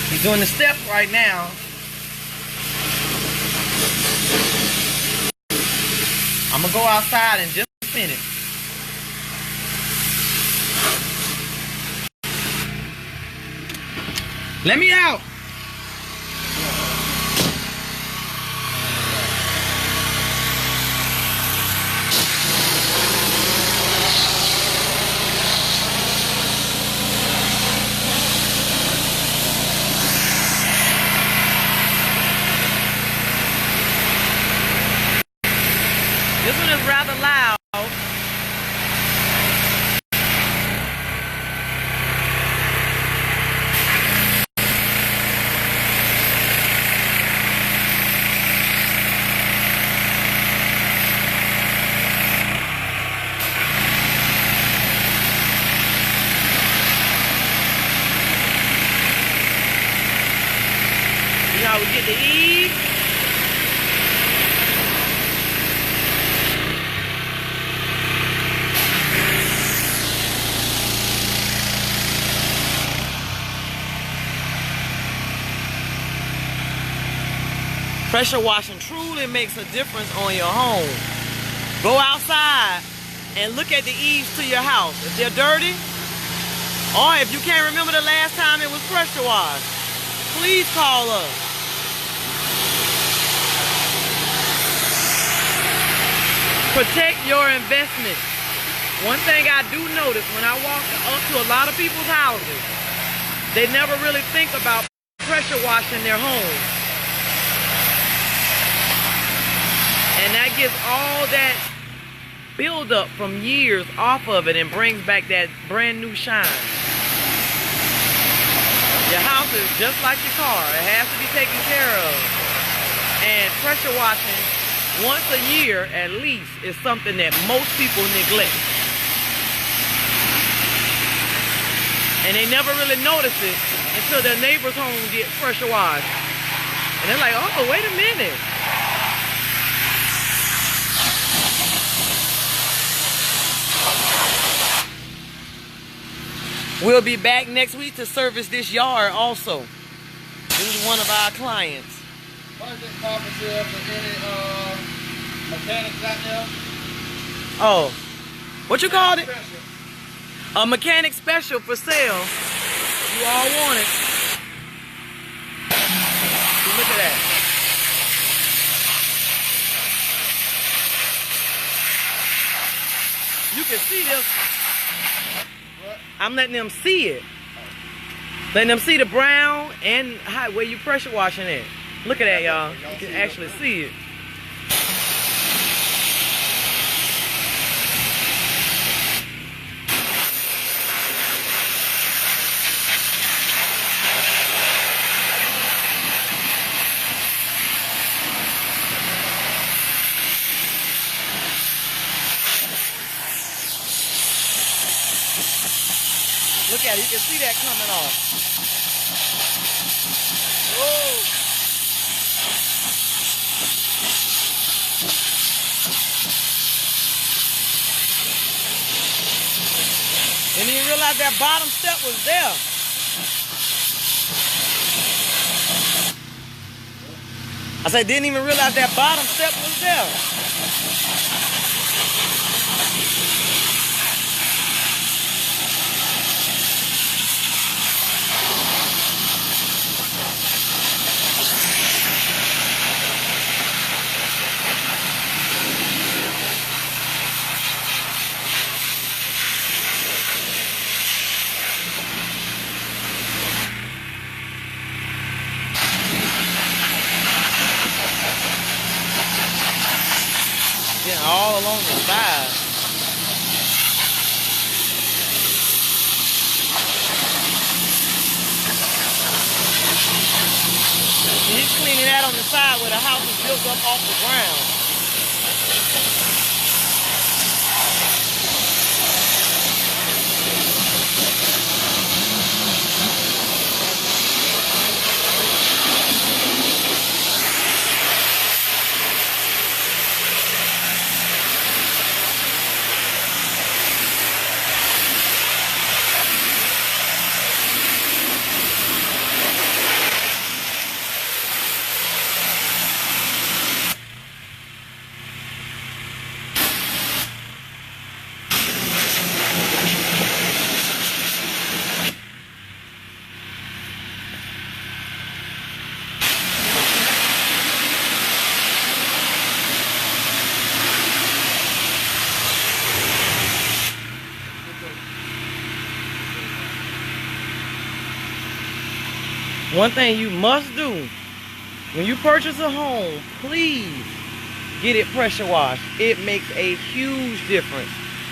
He's doing the step right now. I'm gonna go outside in just a minute. Let me out. This one is rather loud. See how we get the ease? Pressure washing truly makes a difference on your home. Go outside and look at the eaves to your house. If they're dirty, or if you can't remember the last time it was pressure washed, please call us. Protect your investment. One thing I do notice when I walk up to a lot of people's houses, they never really think about pressure washing their homes. And that gets all that buildup from years off of it and brings back that brand new shine. Your house is just like your car. It has to be taken care of. And pressure washing once a year at least is something that most people neglect. And they never really notice it until their neighbor's home gets pressure washed. And they're like, oh, wait a minute. We'll be back next week to service this yard also. This is one of our clients. What is this coffee sale for any mechanics out there? Oh, what you called it? Special. A mechanic special for sale. You all want it. See, look at that. You can see this. I'm letting them see it. Letting them see the brown and where you pressure washing it. Look at that, y'all. You can actually see it. Look at it, you can see that coming off. Whoa. Didn't even realize that bottom step was there. I said, didn't even realize that bottom step was there. All along the side. He's cleaning that on the side where the house is built up off the ground. One thing you must do when you purchase a home, please get it pressure washed. It makes a huge difference.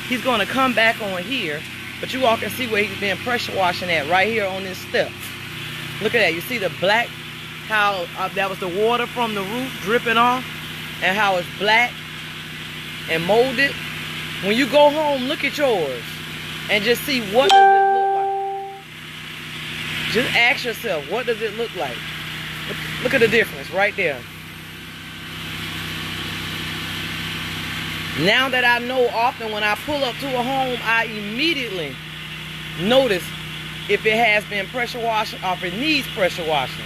He's going to come back on here, but you all can see where he's been pressure washing at right here on this step. Look at that. You see the black, how that was the water from the roof dripping off, and how it's black and molded. When you go home, look at yours and just see what does it look like. Just ask yourself, what does it look like? Look at the difference right there. Now that I know, often when I pull up to a home, I immediately notice if it has been pressure washed or if it needs pressure washing.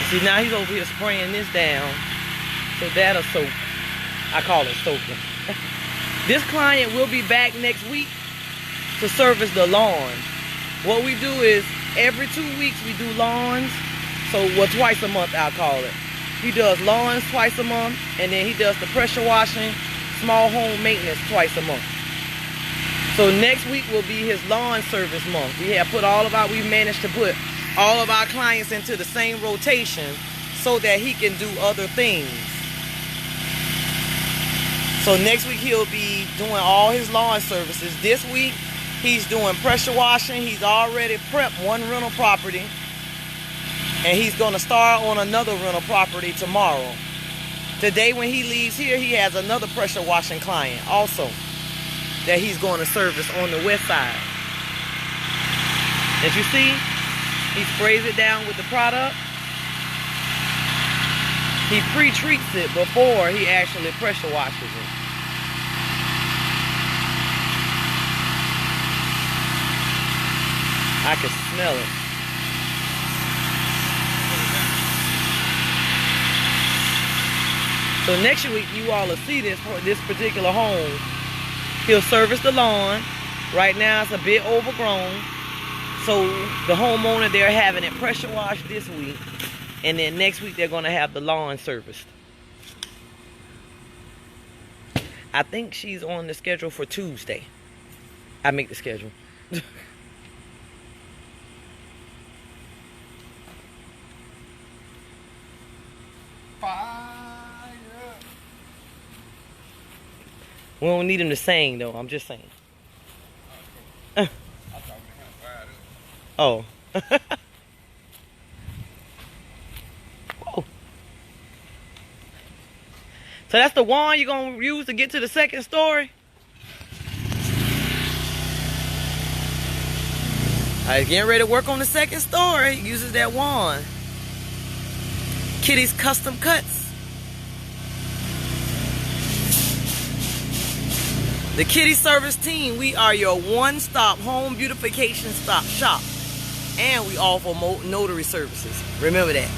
See, now he's over here spraying this down, so that'll soak. I call it soaking. This client will be back next week to service the lawn. What we do is every 2 weeks we do lawns, so twice a month I'll call it. He does lawns twice a month, and then he does the pressure washing, small home maintenance twice a month. So next week will be his lawn service month. We managed to put all of our clients into the same rotation so that he can do other things. So next week he'll be doing all his lawn services. This week he's doing pressure washing. He's already prepped one rental property, and he's going to start on another rental property tomorrow. Today when he leaves here, he has another pressure washing client also that he's going to service on the west side. As you see, he sprays it down with the product. He pre-treats it before he actually pressure washes it. I can smell it. So next week you all will see this particular home. He'll service the lawn. Right now it's a bit overgrown. So the homeowner, they're having it pressure washed this week. And then next week they're going to have the lawn serviced. I think she's on the schedule for Tuesday. I make the schedule. We don't need him to sing though, I'm just saying. Oh. Whoa. So that's the wand you're going to use to get to the second story? Alright, getting ready to work on the second story. Uses that wand. Kitty's Custom Cuts. The Kitty Service Team, we are your one-stop home beautification shop. And we offer notary services. Remember that.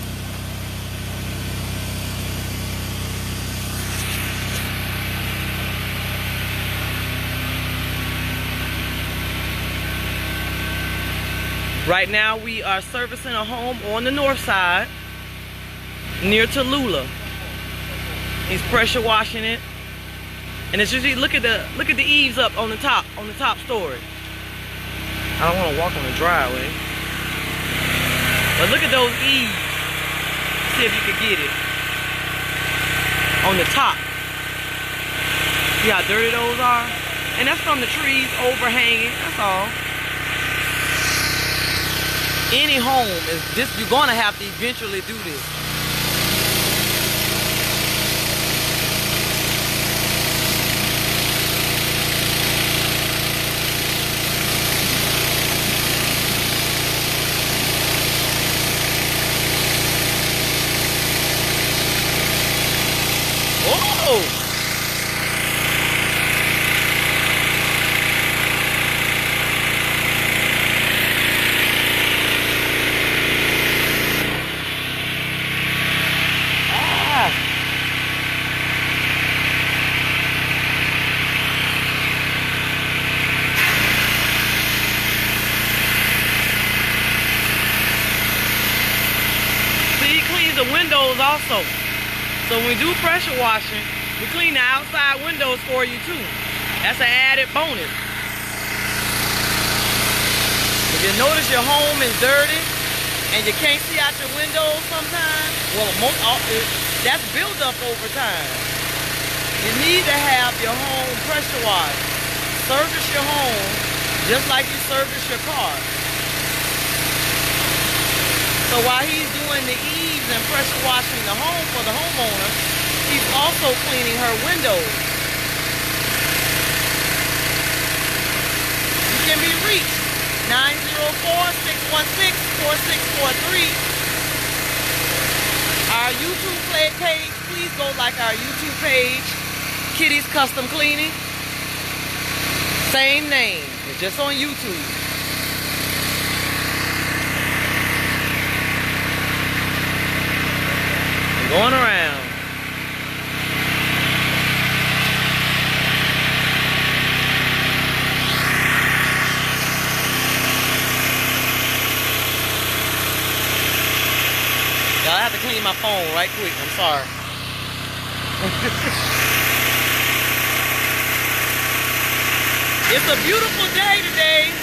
Right now we are servicing a home on the north side near Tallulah. He's pressure washing it. And it's usually look at the eaves up on the top story. I don't want to walk on the driveway. But look at those eaves. See if you can get it. On the top. See how dirty those are? And that's from the trees overhanging, that's all. Any home is this, you're gonna have to eventually do this. The windows also. So when we do pressure washing, we clean the outside windows for you too. That's an added bonus. If you notice your home is dirty and you can't see out your windows sometimes, well, that's built up over time. You need to have your home pressure washed. Service your home just like you service your car. So while he's doing the eaves and pressure washing the home for the homeowner, he's also cleaning her windows. You can be reached 904-616-4643. Our YouTube page, please go like our YouTube page, Kitty's Custom Cleaning. Same name, it's just on YouTube. I'm going around. I have to clean my phone right quick. I'm sorry. It's a beautiful day today.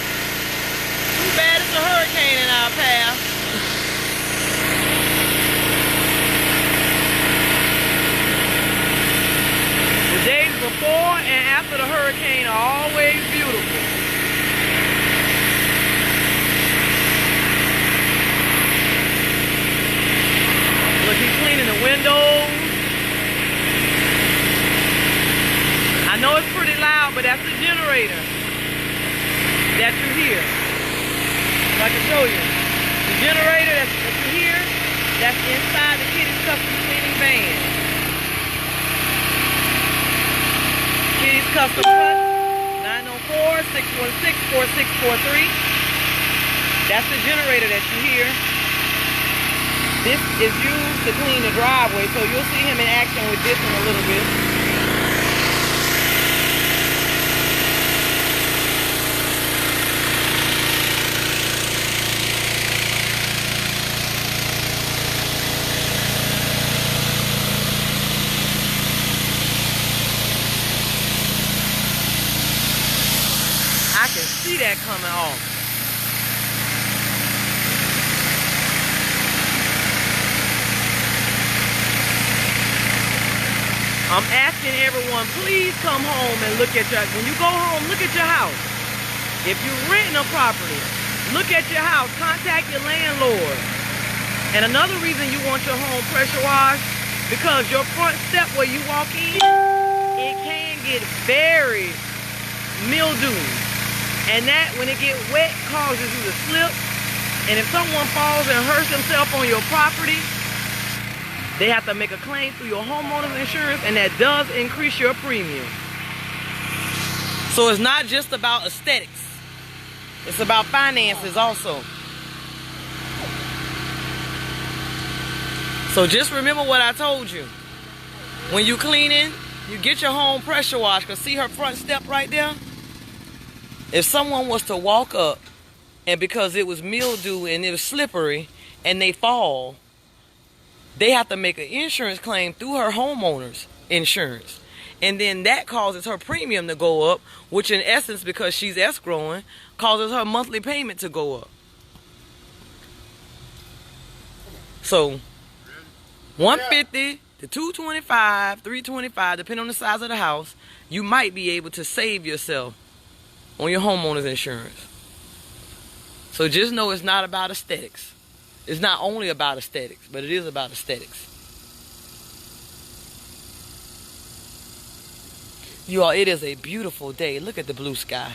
Too bad it's a hurricane in our path. The days before and after the hurricane are always beautiful. Look, he's cleaning the windows. I know it's pretty loud, but that's the generator that you hear. So I can show you. The generator that you hear, that's inside the Kitty's Custom Cleaning van. Kitty's Custom Cut, 904-616-4643. That's the generator that you hear. This is used to clean the driveway, so you'll see him in action with this in a little bit. I can see that coming off. I'm asking everyone, please come home and look at when you go home, look at your house. If you're renting a property, look at your house, contact your landlord. And another reason you want your home pressure washed, because your front step where you walk in, it can get very mildewed. And that, when it gets wet, causes you to slip. And if someone falls and hurts themselves on your property, they have to make a claim through your homeowner's insurance, and that does increase your premium. So it's not just about aesthetics. It's about finances also. So just remember what I told you. When you cleaning, you get your home pressure washed. Because see her front step right there? If someone was to walk up, and because it was mildew and it was slippery, and they fall, they have to make an insurance claim through her homeowner's insurance. And then that causes her premium to go up, which in essence, because she's escrowing, causes her monthly payment to go up. So, $150 to $225, $325, depending on the size of the house, you might be able to save yourself on your homeowner's insurance. So just know it's not about aesthetics. It's not only about aesthetics, but it is about aesthetics. You all, it is a beautiful day. Look at the blue sky.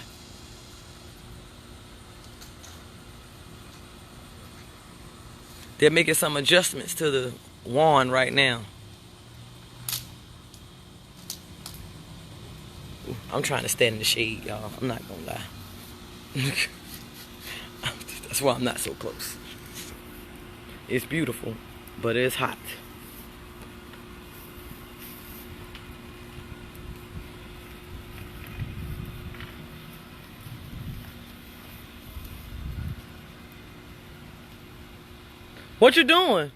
They're making some adjustments to the wand right now. I'm trying to stand in the shade, y'all. I'm not gonna lie. That's why I'm not so close. It's beautiful, but it's hot. What you doing?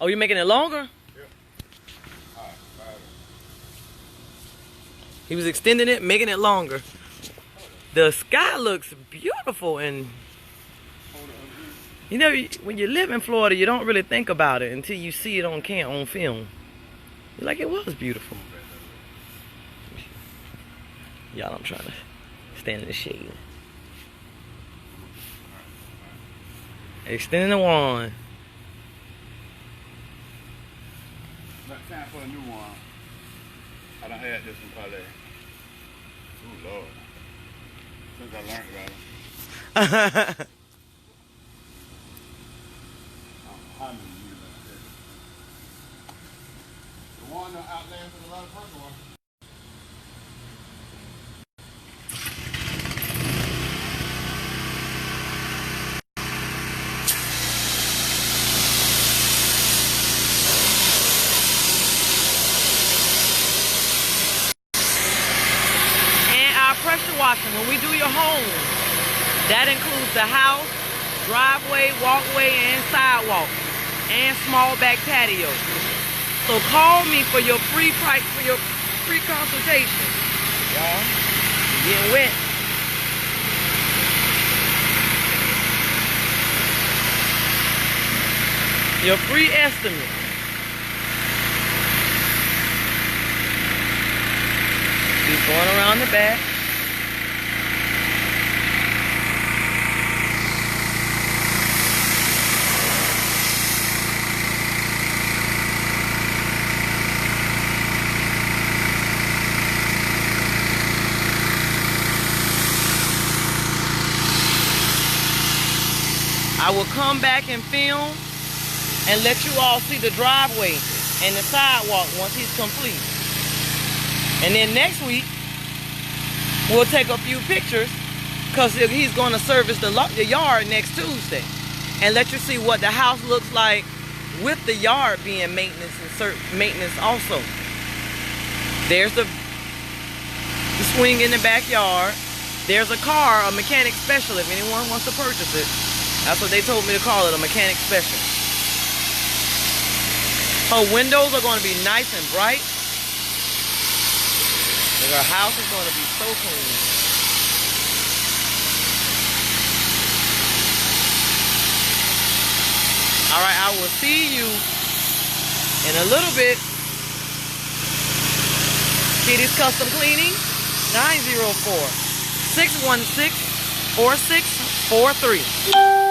Oh, you making it longer? Yeah. He was extending it, making it longer. The sky looks beautiful, and you know, when you live in Florida, you don't really think about it until you see it on film. You're like, it was beautiful. Y'all, I'm trying to stand in the shade. Extending the wand. It's time for a new one. I done had this one probably. Oh Lord. Since I learned about it. How many years like this? The one that outlasted a lot of first one. Pressure washing, when we do your home, that includes the house, driveway, walkway, and sidewalk, and small back patio. So call me for your free consultation. Y'all, getting wet. Your free estimate. Keep going around the back. I will come back and film and let you all see the driveway and the sidewalk once he's complete. And then next week, we'll take a few pictures because he's going to service the yard next Tuesday and let you see what the house looks like with the yard being maintenance also. There's the swing in the backyard. There's a car, a mechanic special, if anyone wants to purchase it. That's what they told me to call it, a mechanic special. Her windows are going to be nice and bright. And her house is going to be so clean. All right, I will see you in a little bit. Kitty's Custom Cleaning, 904-616-4643.